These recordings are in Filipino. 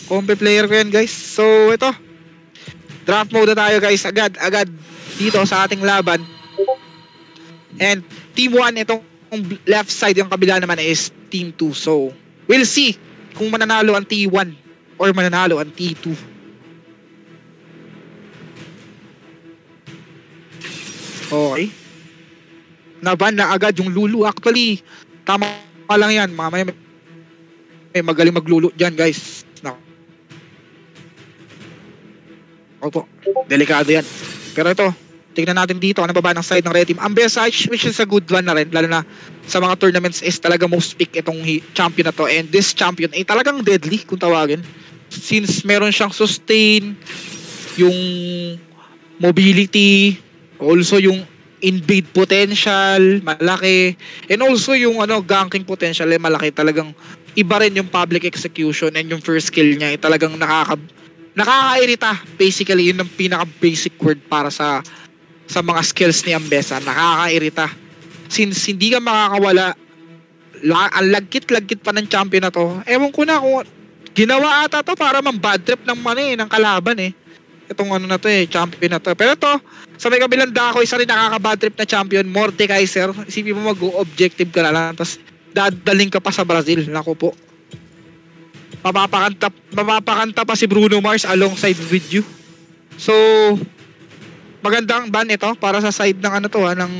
Compe player ko yan guys. So ito, draft mode na tayo guys. Agad dito sa ating laban. And Team 1, itong left side, yung kabila naman is Team 2. So we'll see kung mananalo ang T1 or mananalo ang T2. Okay. Naban na agad yung Lulu. Actually, tama lang yan. Mamaya may magaling maglulu dyan guys. Opo, delikado yan. Pero ito, tignan natin dito ano baba ng side ng red team. Ang best side, which is a good one na rin, lalo na sa mga tournaments, is talaga most pick itong champion na to. And this champion ay talagang deadly kung tawagin. Since meron siyang sustain, yung mobility, also yung invade potential, malaki. And also yung ganking potential ay malaki. Talagang iba rin yung public execution and yung first skill niya ay talagang nakakairita. Basically, yun ang pinaka-basic word para sa mga skills ni Ambessa. Nakakairita. Since hindi ka makakawala, ang lagkit-lagkit pa ng champion na to. Ewan ko na kung ginawa ata to para bad trip ng kalaban eh. Itong na to champion na to. Pero to, sa may kabilang dako, isa rin nakaka-bad trip na champion, Mordekaiser. Isipin mo mag-objective ka na lang, tapos dadaling ka pa sa Brazil. Naku po. Mapapakanta pa si Bruno Mars alongside with you. So, magandang ban ito para sa side ng ng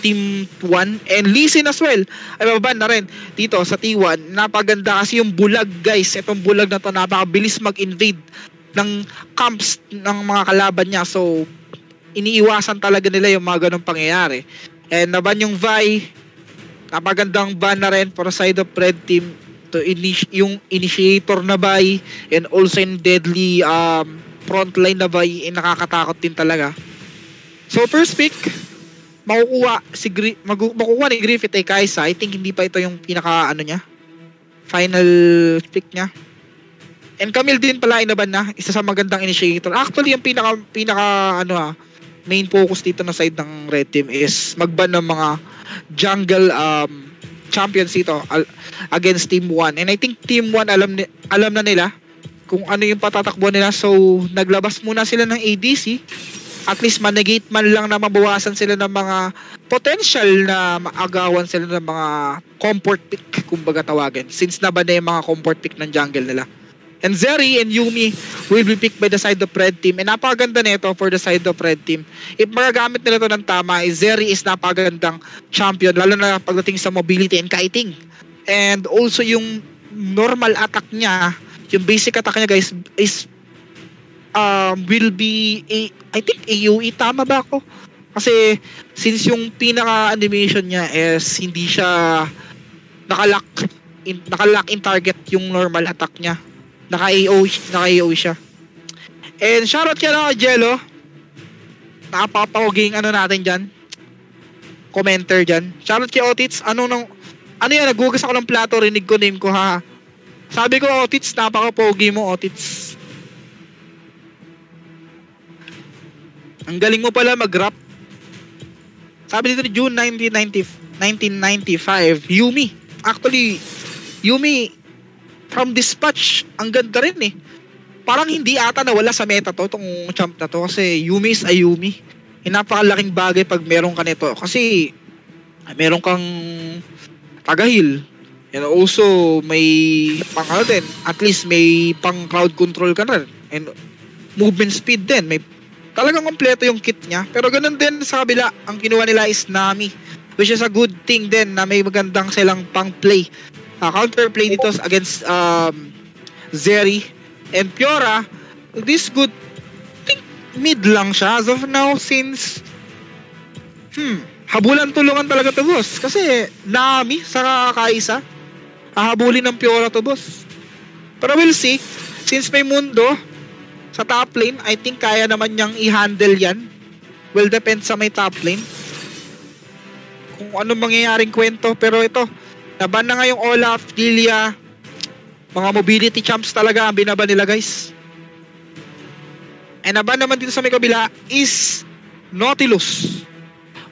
Team 1. And Lee Sin as well ay mababan na rin dito sa T1. Napaganda kasi yung bulag guys. Itong bulag na to, napakabilis mag-invade ng camps ng mga kalaban niya. So, iniiwasan talaga nila yung mga ganong pangyayari. And naban yung Vi. Napagandang ban na rin para side of red team. To yung initiator na Vi and also in deadly frontline na Vi, nakakatakot din talaga. So first pick, makukuha ni Griffith ay Kai'Sa. I think hindi pa ito yung pinaka niya, final pick niya. And Camille din pala inaban na, isa sa magandang initiator. Actually yung pinaka main focus dito na side ng red team is magban ng mga jungle champions dito against Team 1. And I think Team 1 alam na nila kung ano yung patatakbo nila. So naglabas muna sila ng ADC. At least manegate man lang na mabawasan sila ng mga potential na maagawan sila ng mga comfort pick, kumbaga tawagin. Since naban na yung mga comfort pick ng jungle nila. And Zeri and Yuumi will be picked by the side of red team. And napakaganda nito for the side of red team. If magagamit nila ito ng tama, Zeri is napakagandang champion, lalo na pagdating sa mobility and kiting. And also yung normal attack niya, yung basic attack niya guys, is will be I think AoE, tama ba ako? Kasi since yung pinaka-animation niya is hindi siya nakalock in target yung normal attack niya. Naka-AoE siya. And shoutout kaya kay Jello. Napapawaging natin dyan. Commenter dyan. Shoutout kay Otits. Ano yan, nagugas ako ng plato, rinig ko name ko ha. Sabi ko, Otits, napaka-pogi mo, Otits. Ang galing mo pala mag-rap. Sabi dito June 1995, Yuumi. Actually, Yuumi from Dispatch, ang ganda rin eh. Parang hindi ata nawala sa meta to, itong champ na to. Kasi Yuumi is a Yuumi. Napakalaking bagay pag meron ka nito. Kasi meron kang taga-heal. And also, may pang din. At least may pang crowd control ka na rin. And movement speed din. May talagang kompleto yung kit niya. Pero ganun din sa kabila, ang kinuha nila is Nami. Which is a good thing din na may magandang silang pang play. Counterplay dito against Zeri and Fiora. This good think mid lang siya as of now since habulan tulungan talaga to boss. Kasi Nami sa Kai'Sa, hahabulin ng Fiora to boss. Pero we'll see. Since may mundo sa top lane, I think kaya naman niyang i-handle yan. Will depend sa may top lane kung anong mangyayaring kwento. Pero ito, naban na nga yung Olaf, Lilia, mga mobility champs talaga ang binaban nila guys. And naban naman dito sa may kabila is Nautilus,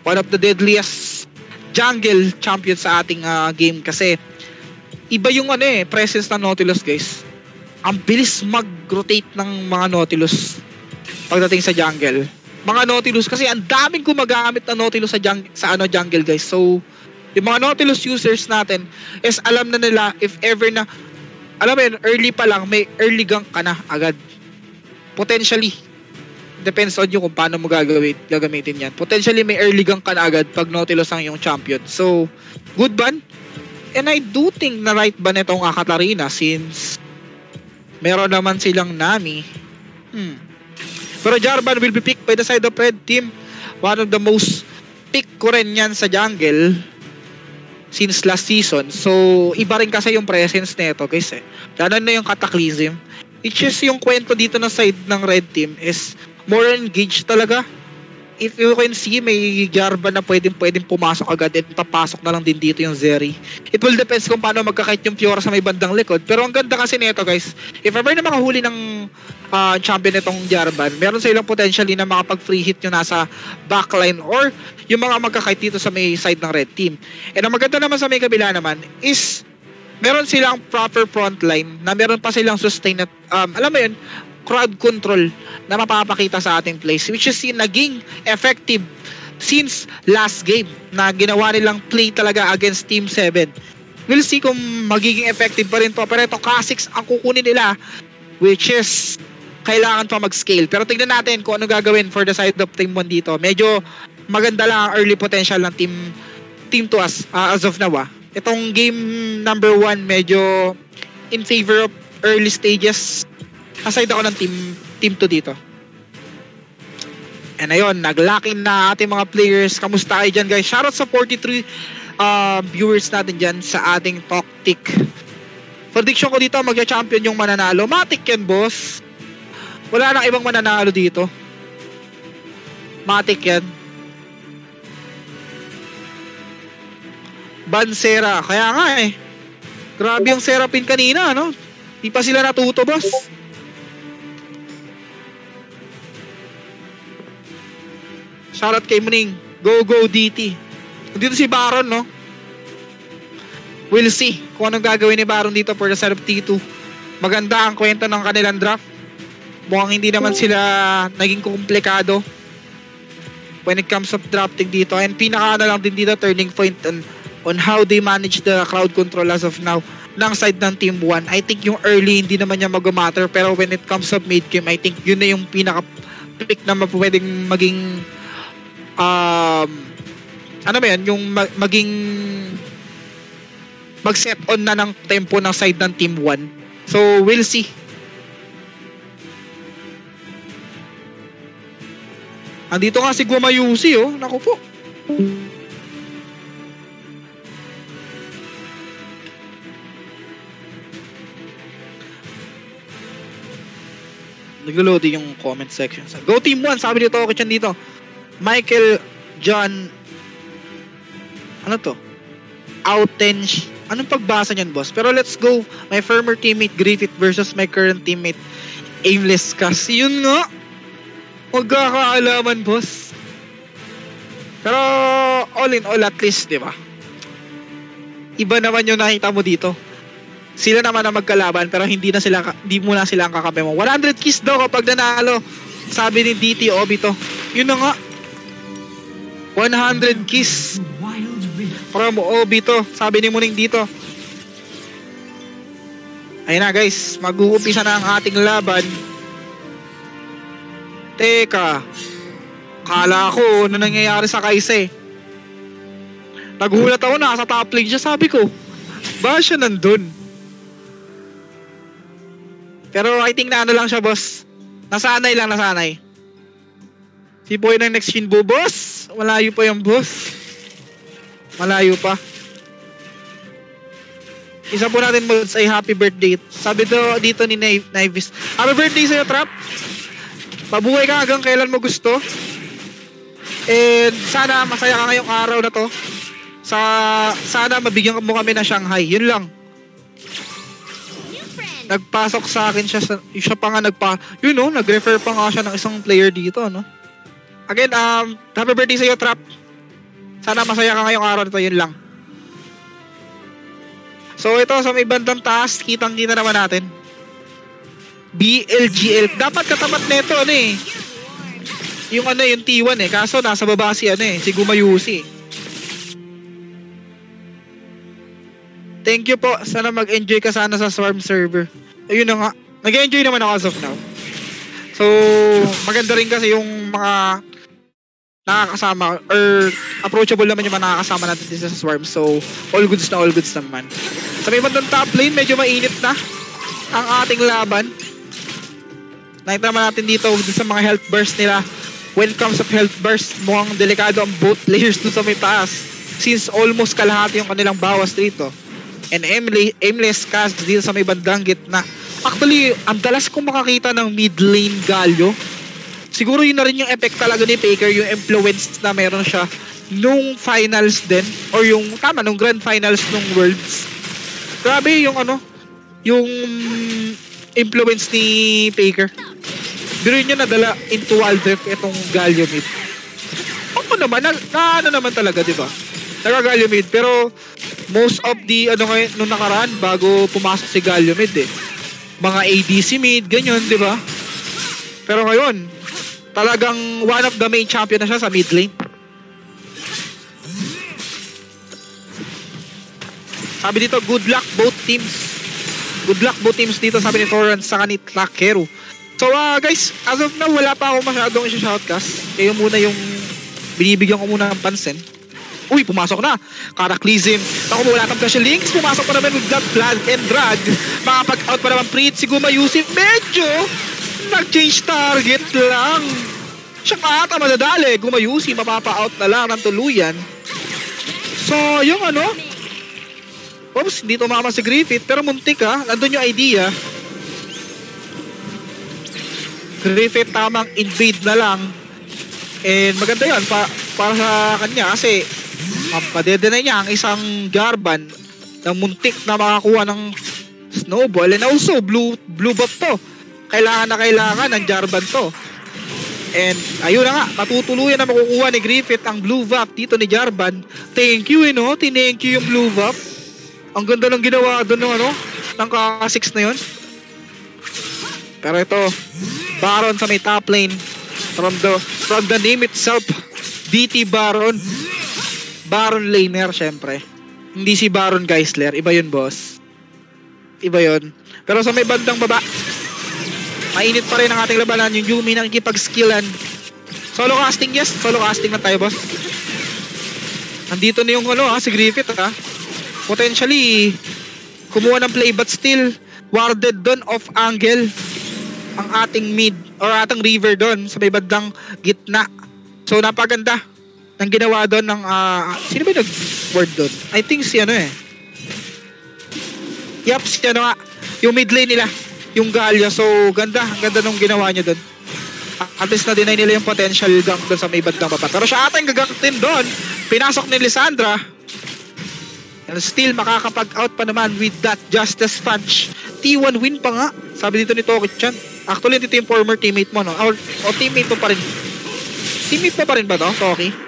one of the deadliest jungle champions sa ating game. Kasi iba yung presence ng Nautilus guys. ang bilis mag-rotate ng mga Nautilus pagdating sa jungle. Mga Nautilus kasi ang daming gumagamit na Nautilus sa jungle guys. So yung mga Nautilus users natin is alam na nila if ever na alam mo yun, early pa lang may early gank ka na agad. Potentially depends on you kung paano mo gagamitin yan. Potentially may early gank ka na agad pag Nautilus ang yung champion. So good ban. And I do think na right ban itong Katarina since meron naman silang Nami. Pero Jarvan will be picked by the side of red team. One of the most pick ko rin yan sa jungle since last season. So iba rin kasi yung presence nito guys eh. Lalo na yung Cataclysm. It's just yung kwento dito na side ng red team is more engaged talaga. If you can see, may Jarvan na pwedeng pumasok agad at papasok na lang din dito yung Zeri. It will depends kung paano magkakait yung Fiora sa may bandang likod. Pero ang ganda kasi nito guys, if ever na makahuli ng champion itong Jarvan, meron silang potentially na makapag-free hit yung nasa backline or yung mga magkakait dito sa may side ng red team. And ang maganda naman sa may kabila naman is meron silang proper frontline na meron pa silang sustain at alam mo yun, crowd control na mapapakita sa ating plays, which is naging effective since last game na ginawa nilang play talaga against Team 7. We'll see kung magiging effective pa rin to. Pero ito Kha'Zix ang kukunin nila, which is kailangan pa mag-scale. Pero tignan natin kung ano gagawin for the side of Team 1 dito. Medyo maganda lang ang early potential ng Team 2 as of now. Itong game number 1 medyo in favor of early stages. Aside ako ng team 2 dito. And ayun, nag-locking na ating mga players. Kamusta kayo dyan guys? Shoutout sa 43 viewers natin dyan sa ating Tactic. Prediction ko dito, magja-champion yung mananalo. Matic yan boss. Wala nang ibang mananalo dito. Matic yan. Bansera. Kaya nga eh. Grabe yung Seraphine kanina, no? Di pa sila natuto boss. Shoutout kay Muning. Go DT. Dito si Baron, no? We'll see kung anong gagawin ni Baron dito for the side of T2. Maganda ang kwento ng kanilang draft. Mukhang hindi naman sila naging komplikado when it comes of drafting dito. And pinaka na lang din dito turning point on how they manage the crowd control as of now ng side ng Team 1. I think yung early hindi naman niya mag-matter, pero when it comes of mid game, I think yun na yung pinaka pick na pwedeng maging ano ba yan, yung maging mag-set on na ng tempo ng side ng Team 1. So we'll see. Andito nga si Gumayusi, oh. Naku po. Naglo-loading yung comment section. Go Team 1, sabi dito ako dito. Michael John ano to? Outench. Anong pagbasa niyan, boss? Pero let's go. My former teammate Griffith versus my current teammate Aimless Kasi. Yun nga. Magkakaalaman, boss. Pero all in all, at least, di ba? Iba naman yung nakita mo dito. Sila naman ang magkalaban pero hindi mo na sila ang kakampi mo. 100 kills daw kapag nanalo. Sabi ni DT Obito. Yun na nga. 100 kills from Obito. Sabi ni Muning dito. Ayun na guys. Mag-uumpisa na ang ating laban. Teka. Kala ko ano nangyayari sa Kaise. Nagulat ako na sa top lane siya. Sabi ko, ba siya nandun? Pero I think na ano lang siya, boss. Nasanay lang, nasanay. Si Boy ng next Shinbo, boss. Malayo pa yung boss. Malayo pa. Isa po natin mo ay happy birthday. Sabi dito ni Navis. Happy birthday sa'yo, Trap. Pabuhay ka hanggang kailan mo gusto. And sana masaya ka ngayong araw na to. Sana mabigyan mo kami ng Shanghai. Yun lang. Nagpasok sa akin siya pa nga yun no, nag-refer pa nga siya ng isang player dito, no? Again, happy birthday sa'yo, Trap. Sana masaya ka ngayong araw nito, yun lang. So ito, sa may bandang taas, kitang-kita naman natin. BLGL. Dapat katapat nito ano eh. Yung ano yung T1 eh. Kaso nasa baba si ano eh, si Gumayusi. Thank you po. Sana mag-enjoy ka sana sa Swarm server. Ayun na nga. Nag-enjoy naman ako as of now. So, maganda rin kasi yung mga nakakasama or approachable naman yung mga nakakasama natin dito sa Swarm. So, all goods naman. Sa may bandang top lane, medyo mainit na ang ating laban. Nakita naman natin dito sa mga health burst nila. When it comes to health burst, mukhang delikado ang both players dun sa may taas. Since almost kalahati yung kanilang bawas dito. And aimless cast dito sa may bandang gitna. Actually, ang dalas kong makakita ng mid lane Galio. Siguro yun na rin yung effect talaga ni Faker, yung influence na meron siya nung finals din. Or yung, nung grand finals nung Worlds. Grabe yung ano, yung influence ni Faker. Pero yun yung nadala into Wild Rift itong Galio mid. Ako naman, ano naman talaga, di ba? Nag-Galio mid, pero most of the, ano ngayon, nung nakaraan, bago pumasok si Galio mid eh. Mga ADC mid, ganyan, di ba? Pero ngayon, talagang one of the main champion na siya sa mid lane. Sabi dito, good luck both teams. Good luck both teams dito, sabi ni Torrance sa kanit Lakero. So guys, as of now, wala pa ako masyadong isi-shoutcast. Kayo muna yung binibigyan ko muna ng pansin. Uy, pumasok na. Cataclysm. Ako mo, wala kang special links. Pumasok pa naman with that flag and drag. Makapag-out pa naman Preet. Si Gumayusi. Medyo nag-change target lang. Siya pa ata madadali. Gumayusi, mapapa-out na lang ng tuluyan. So, yung ano. Oops, hindi tumama si Griffith. Pero muntik ha. Nandun yung idea. Griffith tamang invade na lang. And maganda yun. Para sa kanya kasi padedenay niya ang isang Jarvan na muntik na makakuha ng snowball and also blue buff to. Kailangan ng Jarvan to. And ayun na nga, matutuluyan na makukuha ni Griffith ang blue buff dito ni Jarvan. Thank you tinank you yung blue buff. Ang ganda ng ginawa doon ng ng K6 na yun. Pero ito, Baron sa may top lane from the name itself, DT Baron. Baron laner, syempre. Hindi si Baron Geisler. Iba yun, boss. Iba yun. Pero sa may bandang baba, mainit pa rin ang ating labanan. Yung Yuumi nakikipag-skillan. Solo casting, yes. Solo casting na tayo, boss. Nandito na yung si Griffith, ha. Potentially, kumuha ng play, but still, warded doon off angle ang ating mid or ating river doon sa may bandang gitna. So, napaganda ang ginawa doon ng sino ba nag-ward doon? I think si Yup, si yung mid lane nila, yung Galio. So ganda nung ginawa niya doon. At least na-deny nila yung potential gank doon sa may bandang baba. Pero siya ata yung gagank din doon. Pinasok ni Lissandra. And still makakapag-out pa naman with that Justice Punch. T1 win pa nga. Sabi dito ni Toki-chan. Actually, dito yung former teammate mo, no? O teammate mo pa rin. Teammate mo pa rin ba to, Toki?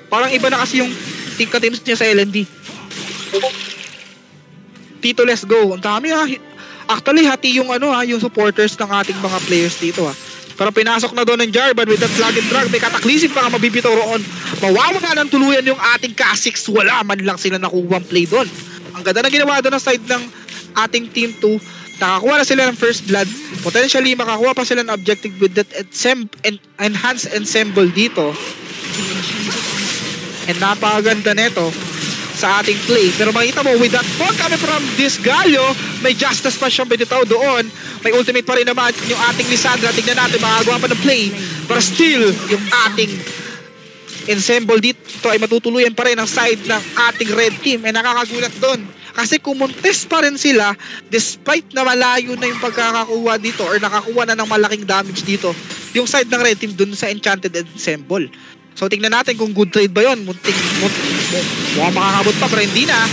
Parang iba na kasi yung teams niya sa LND. Tito, let's go. Ang dami ha. Actually, hati yung yung supporters ng ating mga players dito ha. Pero pinasok na doon ng Jarvan with that flag and drag. May Cataclysm pa nga mabibitaw roon. Mawawala ng tuluyan yung ating K6. Wala man lang sila nakuha ang play doon. Ang ganda na ginawa doon sa side ng ating team 2. Nakakuha na sila ng first blood. Potentially, makakuha pa sila ng objective with that enhanced ensemble dito. And napakaganda neto sa ating play. Pero makita mo, with that ball coming from this Galio, may Justice pa siyang binitaw doon. May ultimate pa rin naman yung ating Lissandra. Tignan natin, makagawa pa ng play. But still, yung ating ensemble dito ay matutuluyan pa rin ang side ng ating red team. Ay nakakagulat doon. Kasi kumontes pa rin sila despite na malayo na yung pagkakakuha dito or nakakuha na ng malaking damage dito. Yung side ng red team doon sa Enchanted Ensemble. So tingnan natin kung good trade ba yun. Mukhang makakabot pa pero hindi na.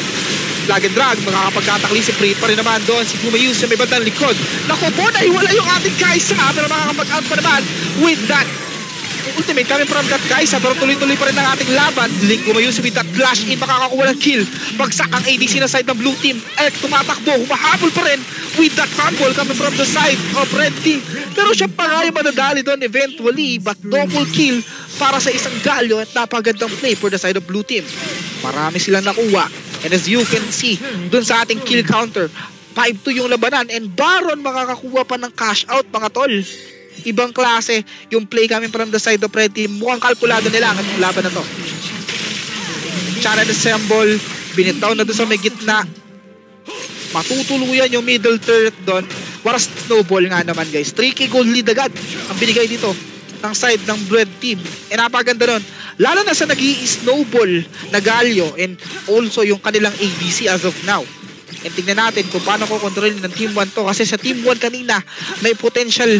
Flag and drag, makakapagkatakli si Preet pa rin naman doon. Si Gumayusi sa may bandang likod. Naku po, naiwala yung ating Kai'Sa pero makakapag-out pa naman with that ultimate coming from that Kai'Sa pero tuloy-tuloy pa rin ang ating laban. Link Gumayusi with that flash in, makakakuha ng kill. Bagsak ang ADC na side ng blue team. Tumatakbo, humahabol pa rin with that crumble coming from the side of Red Team. Pero siya pa nga yung madadali doon eventually, but double kill para sa isang Galio at napagandang play for the side of Blue Team. Marami silang nakuha. And as you can see, doon sa ating kill counter, 5-2 yung labanan and Baron makakakuha pa ng cash out mga tol. Ibang klase yung play coming from the side of Red Team. Mukhang kalkulado nila ang laban na to. Channel assemble, binitaw na doon sa may gitna. Matutuluyan yung middle turret doon. Waras snowball nga naman guys. 3k gold lead agad ang binigay dito ng side ng Red Team. E napaganda nun. Lalo na sa nag-i-snowball na Galio and also yung kanilang ABC as of now. And tingnan natin kung paano ko kontrolin ng Team 1 to. Kasi sa Team 1 kanina may potential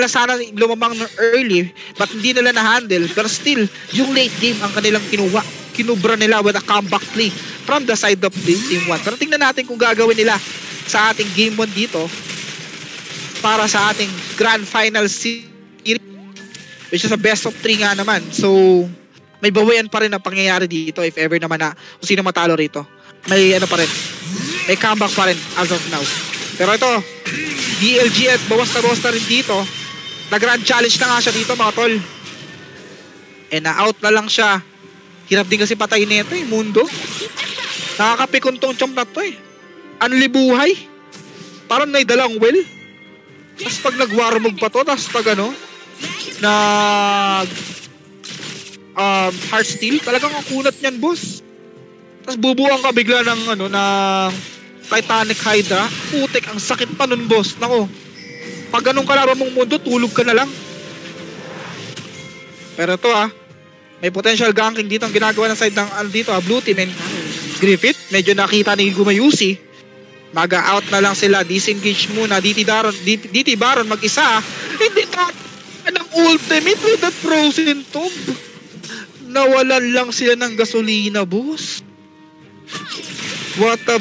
na sana lumamang ng early but hindi nila na-handle. Pero still, yung late game ang kanilang kinuha. Kinubra nila with a comeback play from the side of the Team 1. Pero tingnan natin kung gagawin nila sa ating Game 1 dito para sa ating Grand Final Series which is a best of 3 nga naman. So, may bawayan pa rin ang pangyayari dito if ever naman na kung sino matalo rito. May ano pa rin. May comeback pa rin as of now. Pero ito, DLG at bawas na rin dito. Na-grand challenge na nga siya dito mga tol. And na-out na lang siya. Hirap din kasi patay nito eh, Mundo. Nakakapikon tong champ na to eh. Anlibuhay. Parang naidalang well. Tapos pag nag-warmog pa to, tapos pag ano, heart steel, talagang ang kunat niyan boss. Tapos bubuang ka bigla ng ano, ng Titanic Hydra. Putik, ang sakit pa nun boss. Nako, pag ganun kalaban mong Mundo, tulog ka na lang. Pero to may potential ganking dito ang ginagawa ng side ng dito Blue Team and Griffith. Medyo nakita ni Gumayusi. Maga-out na lang sila. Disengage muna. DT Baron mag-isa. Hindi ng ultimate with that frozen tomb. Nawalan lang sila ng gasolina, boss. What a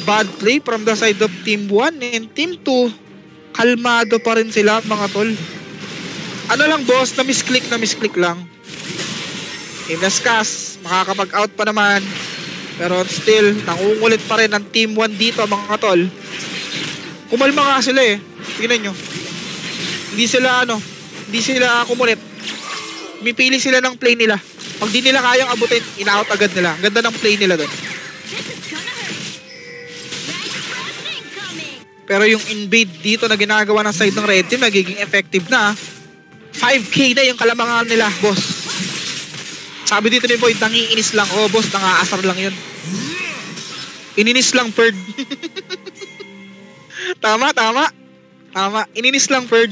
bad play from the side of Team 1 and Team 2. Kalmado pa rin sila mga tol. Ano lang boss, na misclick lang. Inaskas, makakapag-out pa naman. Pero still, nangungulit pa rin ang Team 1 dito mga tol. Kumalma nga sila eh. Tingnan nyo. Hindi sila kumulit. Mipili sila ng play nila. Pag di nila kayang abutin, ina-out agad nila. Ganda ng play nila doon. Pero yung invade dito na ginagawa ng side ng Red Team, nagiging effective na. 5k na yung kalamangan nila, boss. Sabi dito ni Boy, nangiinis lang. Oh, boss, nangaasar lang yun. Ininis lang, Perd. Tama. Ininis lang, Perd.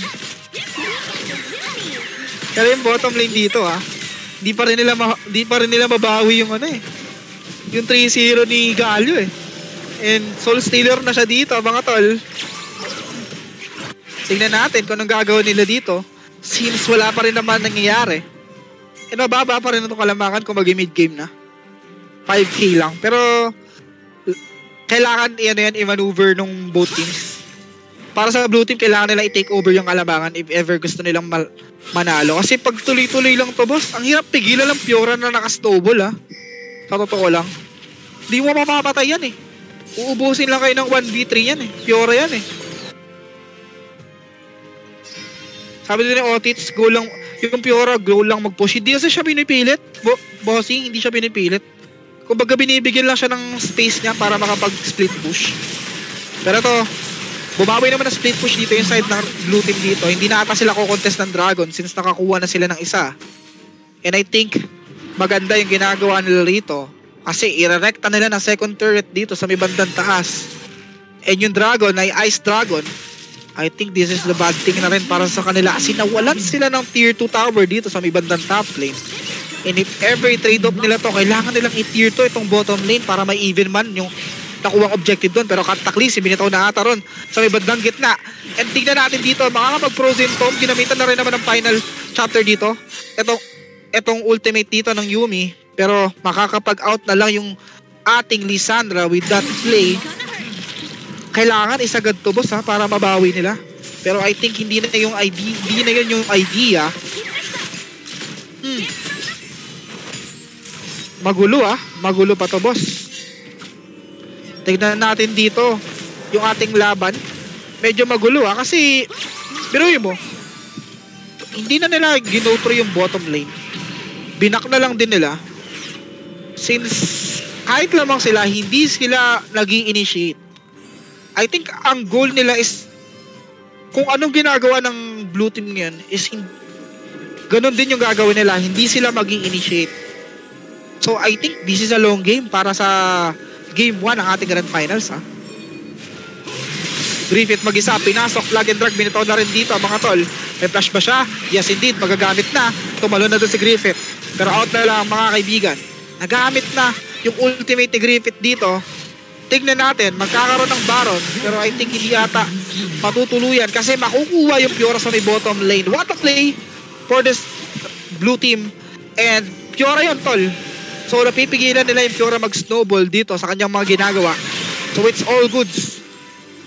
Pero yung bottom lane dito, Di pa rin nila mabawi yung ano eh. Yung 3-0 ni Galio eh. And Soul Stealer na siya dito, mga tol. Tingnan natin kung anong gagawin nila dito. Since wala pa rin naman nangyayari. And mababa pa rin itong kalamangan kung mag-mid game na. 5k lang. Pero kailangan i-maneuver nung both teams. Para sa Blue Team, kailangan nila i-take over yung kalamangan if ever gusto nilang manalo. Kasi pag tuloy-tuloy lang to, boss, ang hirap pigilan ng Fiora na naka-snowball, Sa totoo lang. Di mo mapapatay yan, eh. Uubusin lang kayo ng 1v3 yan, eh. Fiora yan, eh. Sabi din ni Otits, go lang, yung Fiora, go lang mag-push. Hindi kasi siya pinipilit. Bossing, hindi siya pinipilit. Kumbaga binibigyan lang siya ng space niya para makapag-split push. Pero to, bumawi naman na split push dito yung side ng Blue Team dito. Hindi na ata sila ko-contest ng Dragon since nakakuha na sila ng isa. And I think maganda yung ginagawa nila rito kasi i-recta nila ng second turret dito sa may bandang taas. And yung Dragon ay Ice Dragon. I think this is the bad thing na rin para sa kanila kasi nawalan sila ng tier 2 tower dito sa may bandang top lane. And if ever i-trade off nila to, kailangan nilang i-tier 2 itong bottom lane para may even man yung nakuha objective doon. Pero Kataklis, binitaw na ata ron sa may bandang gitna. And tignan natin dito, makakapag-frozen tomb. Ginamitan na rin naman ng final chapter dito. Etong ultimate dito ng Yuumi. Pero makakapag-out na lang yung ating Lissandra with that play. Kailangan isagad to, boss, para mabawi nila. Pero I think hindi na yun yung idea. Magulo, magulo pa to, boss. Tignan natin dito. yung ating laban. Medyo magulo kasi biruin mo, hindi na nila ginotro yung bottom lane. Binak na lang din nila. Since kahit lamang sila, hindi sila nag-i-initiate. I think ang goal nila is kung anong ginagawa ng blue team ngayon is ganun din yung gagawin nila. Hindi sila mag-i-initiate. So I think this is a long game para sa game 1 ng ating Grand Finals. Griffith mag-isa, pinasok, flag and drag, binitaw na rin dito mga tol. May flash ba siya? Yes indeed, magagamit na. Tumalo na doon si Griffith. Pero out na lang mga kaibigan. Nagamit na yung ultimate ni Griffith dito. Tignan natin, magkakaroon ng Baron. Pero I think hindi yata matutuluyan kasi makukuha yung Fiora sa may bottom lane. What a play for this blue team. And Fiora yun tol. So napipigilan nila yung Fiora mag-snowball dito sa kanyang mga ginagawa. So it's all goods.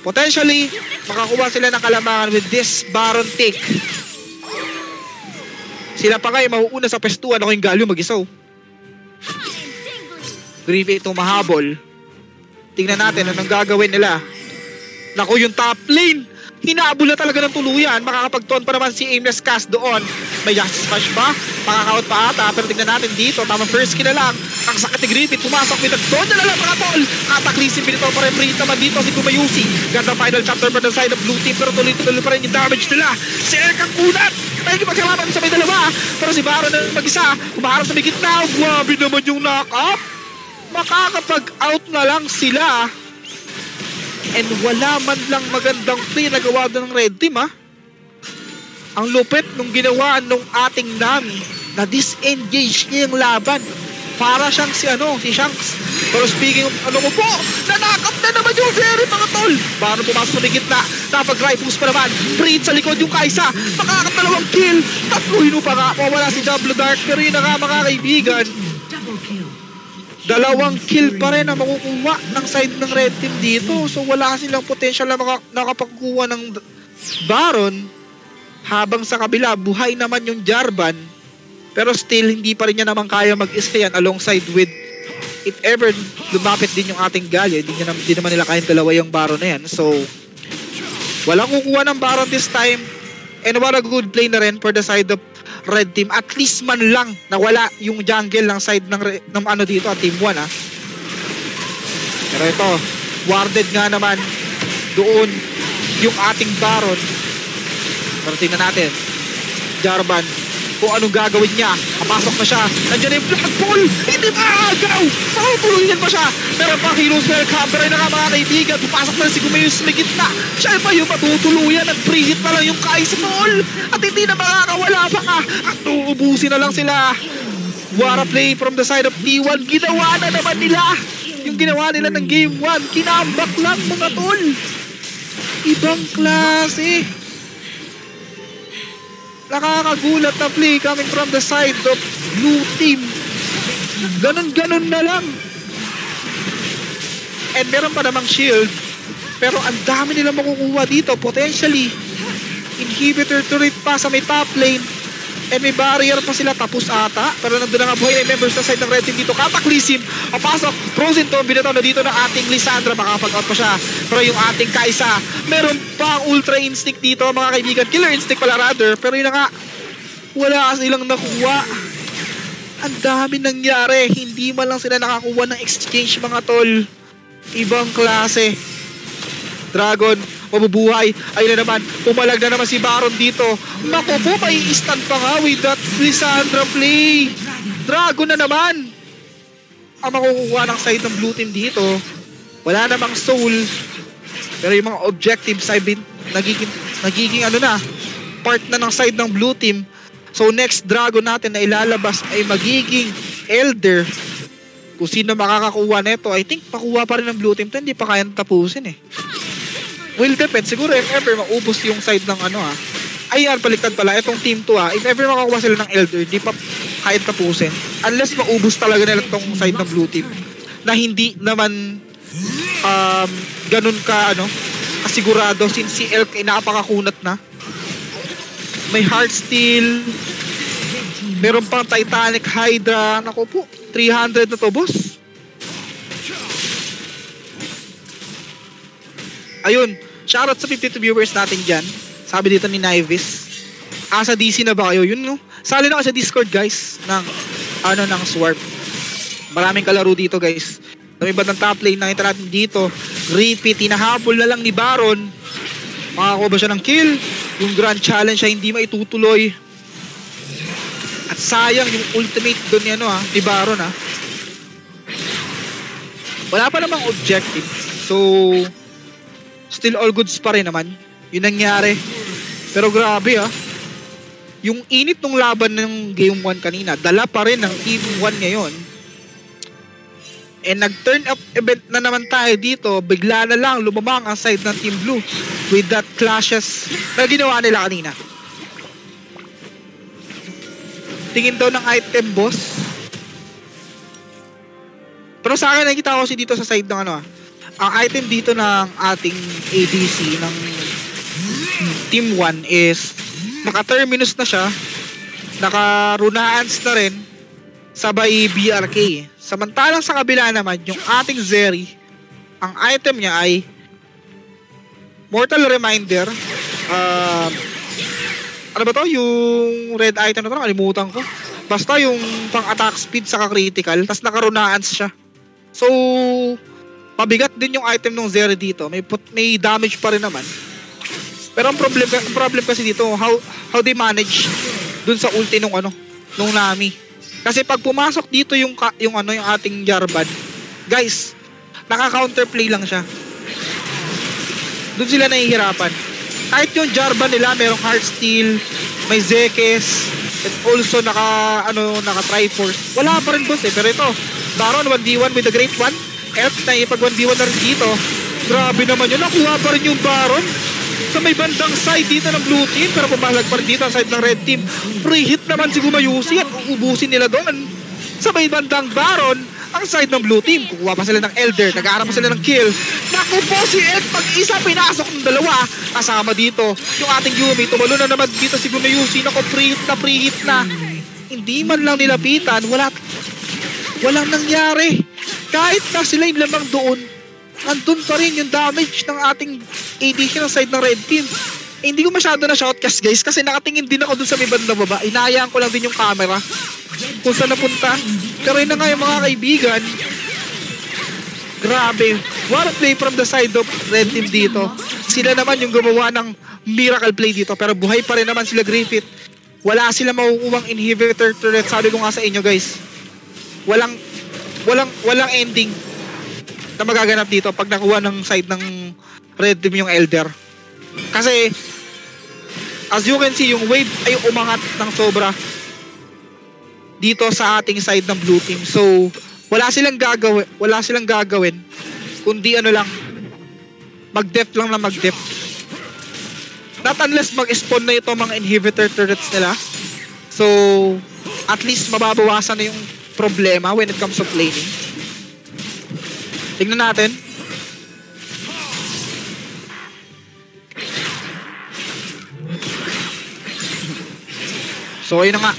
Potentially, makakuha sila ng kalamangan with this Baron take. Sila pa nga yung mahuuna sa pestuan. Ako yung Galio mag-isaw. Griffith itong mahabol. Tingnan natin anong gagawin nila. Naku, yung top lane. Hinabol na talaga ng tuluyan. Makakapag-taunt pa naman si Aimless Cast doon. May Justice Smash ba? Makaka-out pa ata. Pero tingnan natin dito. Tamang first kill na lang. Ang sakit ni Griffith. Pumasok. Pinag-taunt na lang mga tol. Kataklisin pinito pa rin. Free naman dito si Kumayusi. Ganda final chapter pa ng side of blue team. Pero tuloy-tuloy pa rin yung damage nila. Si Eric ang kunat. May magkalaban sa may dalawa. Pero si Baron na mag-isa. Kumaharap sa may gitna. Grabe naman yung knock-up. Makakapag-out na lang sila. And wala man lang magandang play na gawa doon ng red team Ang lupit nung ginawa nung ating Nami na disengage niya yung laban. Para siyang si Shanks. Pero speaking of nanakap na naman yung Jerry mga tol. Paano pumasok sa gitna? Napag-rifles pa naman. Breed sa likod yung Kaisa. Makakap dalawang kill. Tatluhin mo pa nga. Mawala si Diablo Dark. Pero yun na nga mga kaibigan. Dalawang kill pa rin ang makukuha ng side ng red team dito. So wala silang potential na nakapagkuha ng Baron. Habang sa kabila, buhay naman yung Jarvan. Pero still, hindi pa rin niya naman kaya mag-stay alongside with if ever lumapit din yung ating Galio. Hindi naman nila kayang dalawa yung Baron na yan. So, walang kukuha ng Baron this time. And what a good play na rin for the side of red team. At least man lang nawala yung jungle ng side ng dito at team 1 Pero ito, warded nga naman doon yung ating Baron. Pero tingnan natin Jarvan kung anong gagawin niya. Kapasok na siya. Nandiyan yung flagpole. Hindi maagaw. Pakutuluyan pa siya. Pero pang Heroes Welcome. Pero yun na nga mga kaibigan. Pupasok na si Kumayus sa gitna. Siya pa yung matutuluyan. At pre-hit na lang yung Kaismol. At hindi na makakawala pa ka. At uubusin na lang sila. What a play from the side of T1. Ginawa na naman nila. Yung ginawa nila ng game 1. Kinambak lang mga tol. Ibang klase. Nakakagulat na play coming from the side of blue team. Ganon-ganon na lang. And meron pa namang shield. Pero ang dami nilang makukuha dito. Potentially, inhibitor turret pa sa may top lane. And may barrier pa sila tapos ata. Pero nandun na nga buhay na members sa side ng red team dito. Cataclysm, papasok. Frozen Tomb, binataw na dito ng ating Lissandra. Makapag-out pa siya. Pero yung ating Kaisa, meron pang Ultra Instinct dito mga kaibigan. Killer Instinct pala rather. Pero yun na nga, wala silang nakuha. Ang dami nangyari. Hindi man lang sila nakakuha ng exchange mga tol. Ibang klase. Dragon, mabubuhay. Ayun na naman, pumalag na naman si Baron dito. Naku po, may stand pa nga with that Lissandra play. Dragon na naman. Ang makukuha ng side ng blue team dito. Wala namang soul. Pero yung mga objectives ay nagiging part na ng side ng blue team. So next dragon natin na ilalabas ay magiging Elder. Kung sino makakakuha nito, I think makuha pa rin ng blue team to. Hindi pa kayang tapusin Will depend. Siguro if ever maubos yung side ng Ayan, baliktad pala. Itong team 2 if ever makakuha sila ng Elder, di pa kayang tapusin. Unless maubos talaga nila itong side ng blue team. Na hindi naman ganun ka kasigurado since si Elk ay napakakunat na. May Heartsteel. Meron pang Titanic Hydra. Naku po, 300 na to boss. Ayun, shoutout sa 52 viewers natin dyan. Sabi dito ni Nivis, sa DC na ba kayo? Yun no? Sali na ka sa Discord guys ng Swarp. Maraming kalaro dito guys. Lumibad ng top lane, nakita natin dito. Repeat, hinahabol na lang ni Baron. Makakuha ba siya ng kill? Yung grand challenge siya hindi maitutuloy. At sayang yung ultimate doon ni Baron Wala pa namang objective. So, still all goods pa rin naman. Yun nangyari. Pero grabe yung init ng laban ng Game 1 kanina, dala pa rin ng Team 1 ngayon. And nag-turn up event na naman tayo dito, bigla na lang lumamang ang side ng Team Blue with that clashes na ginawa nila kanina. Tingin daw ng item boss. Pero sa akin nakikita ko dito sa side ng ang item dito ng ating ADC ng Team 1 is naka-terminus na siya, naka-runaans na rin, sabay BRK. Samantalang sa kabila naman, yung ating Zeri, ang item niya ay Mortal Reminder. Ano ba to? Yung red item na to, nakalimutan ko. Basta yung pang-attack speed saka critical, tas naka-runaans siya. So, pabigat din yung item ng Zeri dito. May damage pa rin naman. Pero ang problem kasi dito, how they manage dun sa ulti nung Nami. Kasi pag pumasok dito yung ating Jarvan, guys, naka-counterplay lang siya. Doon sila nahihirapan. Kahit yung Jarvan nila, merong Heartsteel, may Zekes, and also naka-Triforce. Wala pa rin boss pero ito, Baron 1v1 with the Great One. Elf na ipag 1v1 na rin dito. Grabe naman yun, nakuha pa rin yung Baron sa may bandang side dito ng blue team, pero pumalag pa rin dito ang side ng red team. Free hit naman si Gumayusi at uubusin nila doon sa may bandang Baron ang side ng blue team. Kukuha pa sila ng Elder, nag-aarap pa sila ng kill. Naku po si Ed, pag-isa pinasok ng dalawa. Kasama dito yung ating Yumi, tumalo na naman dito si Gumayusi. Naku, free hit na. Hindi man lang nilapitan, walang nangyari. Kahit na sila yung lamang doon, nandun pa rin yung damage ng ating ADC ng side ng red team. Hindi ko masyado na shoutcast guys kasi nakatingin din ako dun sa may bandang baba. Inayaan ko lang din yung camera kung saan napunta. Pero yun na nga yung mga kaibigan. Grabe. What a play from the side of red team dito. Sila naman yung gumawa ng miracle play dito. Pero buhay pa rin naman sila Griffith. Wala sila makukuhang inhibitor turret. Sabi ko nga sa inyo guys. Walang ending na magaganap dito pag nakuha ng side ng red team yung Elder. Kasi as you can see, yung wave ay umangat ng sobra dito sa ating side ng blue team. So wala silang gagawin kundi mag-def lang na mag-def. Not unless mag-spawn na ito mga inhibitor turrets nila. So at least mababawasan na yung problema when it comes to laning. Tingnan natin. So ayun na nga.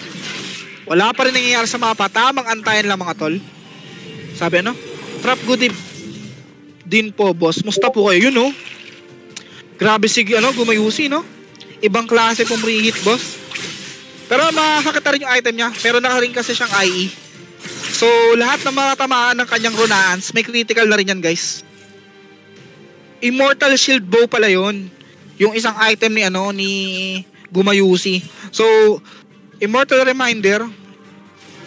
Wala pa rin nangyayari sa mapa. Tamang antayan lang mga tol. Sabi Trap good din po boss. Musta po kayo? Yun Grabe Gumayusi Ibang klase pong re-hit boss. Pero makakakita rin yung item niya. Pero nakaring kasi siyang IE. So lahat ng mga tamaan ng kanyang runaans, may critical na rin yan guys. Immortal Shield Bow pala yun. Yung isang item ni Gumayusi. So Immortal Reminder,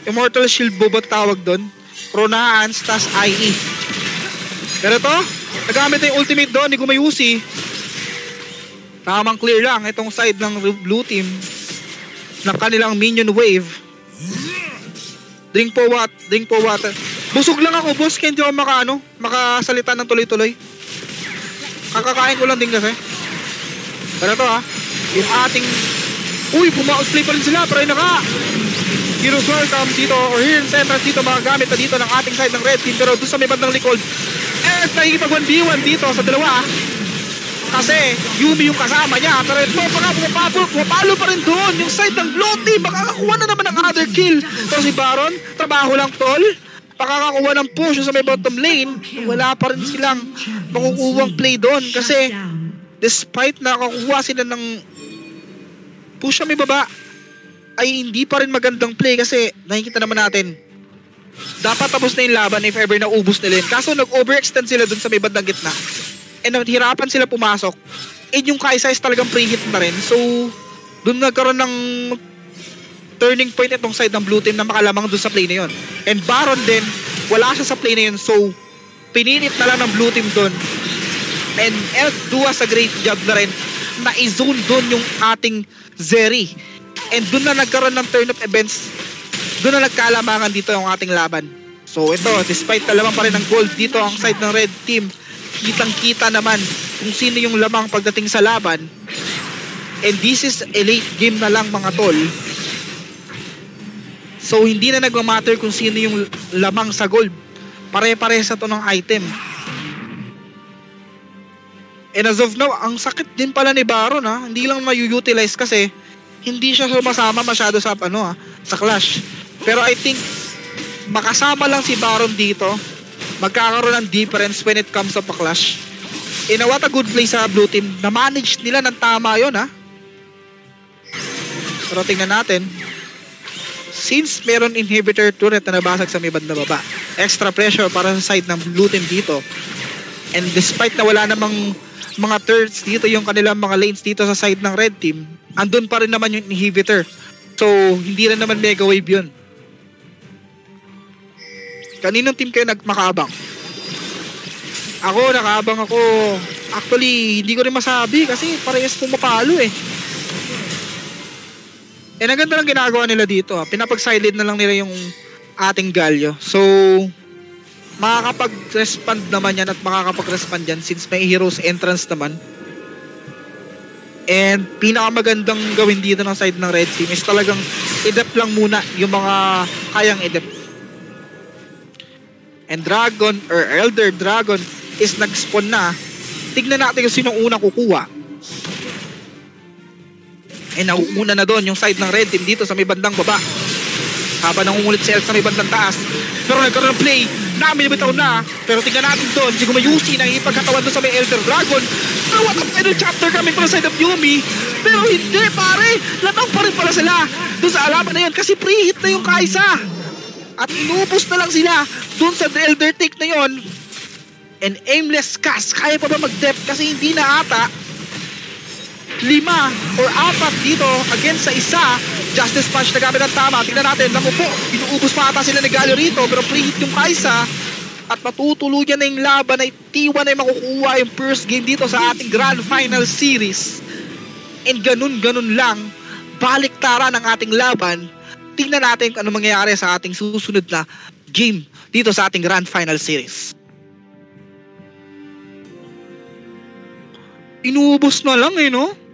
Immortal Shield Bow ba tawag doon? Runaans tas IE. Pero ito, nagamit na yung ultimate doon ni Gumayusi. Tamang clear lang itong side ng blue team ng kanilang minion wave. Drink po water. Busog lang ako boss, kaya hindi ako makasalita ng tuloy-tuloy. Kakakain ko lang din kasi. Pero ito yung ating puma-outplay pa rin sila, pero yun Heroes welcome dito, or here in Central dito, mga gamit na dito ng ating side ng red team. Pero doon sa may bandang likod, nakikipag 1v1 dito sa dalawa. Kasi Yumi yung kasama niya. Pero ito pumapalo pa rin doon yung side ng blue team. Makakakuha na naman ng another kill. So si Baron, trabaho lang tol. pakakakuha ng push sa may bottom lane, wala pa rin silang makukuhang play doon kasi despite nakakuha sila ng push sa may baba, ay hindi pa rin magandang play kasi nakikita naman natin dapat tapos na yung laban if ever naubos nila yun. Kaso nag-overextend sila dun sa may bandang gitna and hirapan sila pumasok and yung Kai'Sa is talagang pre-hit na rin. So dun nagkaroon ng turning point itong side ng blue team na makalamang dun sa play na yun. And Baron din, wala siya sa play na yun, so pininit na lang ng blue team dun. And Elk Duas a great job na rin na i-zone dun yung ating Zeri. And dun na nagkaroon ng turn of events, dun na nagkalamangan dito yung ating laban. So ito, despite talaman pa rin ng gold dito ang side ng red team, kitang kita naman kung sino yung lamang pagdating sa laban. And this is a late game na lang mga tol. So hindi na nagmamatter kung sino yung lamang sa gold, pare-pare sa to ng item. And as of now, ang sakit din pala ni Baron ha, hindi lang ma-utilize kasi hindi siya sumasama masyado sa sa clash. Pero I think makasama lang si Baron dito, magkakaroon ng difference when it comes to a clash. And what a good play sa blue team, na-manage nila ng tama yun ha. Pero tingnan natin, since meron inhibitor turret na nabasag sa may bandang baba, extra pressure para sa side ng blue team dito. And despite na wala namang mga turrets dito, yung kanilang mga lanes dito sa side ng red team, andun pa rin naman yung inhibitor. So hindi rin naman mega wave yun. Kaninong team kayo nagmakabang? Ako, nakaabang ako. Actually, hindi ko rin masabi kasi parehas pumapalo eh. And ang ganda lang ginagawa nila dito. Pinapag-silent na lang nila yung ating Galio. So, makakapag-respond naman yan at makakapag-respond yan since may heroes entrance naman. And pinakamagandang gawin dito ng side ng red team is talagang i-dep lang muna yung mga kayang i-dep. And Dragon or Elder Dragon is nag-spawn na. Tignan natin kung sinong unang kukuha. And nauuna na doon yung side ng red team dito sa may bandang baba. Habang nangungulit si Elk sa may bandang taas. Pero nagkaroon ng play. Namin bitaw na. Pero tingnan natin doon. Si Gumayusi na ipagkatawan doon sa may Elder Dragon. Pero what a final chapter coming from the side of Yuumi. Pero hindi pare. Latang pa rin pala sila doon sa alaman na yun. Kasi pre-hit na yung Kai'Sa. At inubos na lang sila doon sa Elder Take na yun. And aimless cast. Kaya pa ba mag-depth? Kasi hindi na ata 5 or 4 dito against sa isa. Justice Punch na gamit ang tama. Tingnan natin, naku po, pinuubos pa ata sila ni Galio rito, pero pre-hit yung Kai'Sa at matutuluyan na yung laban ay T1 ay makukuha yung first game dito sa ating Grand Final Series. And ganun-ganun lang, baliktaran ang ating laban. Tingnan natin kung ano mangyayari sa ating susunod na game dito sa ating Grand Final Series. Inuubos na lang no?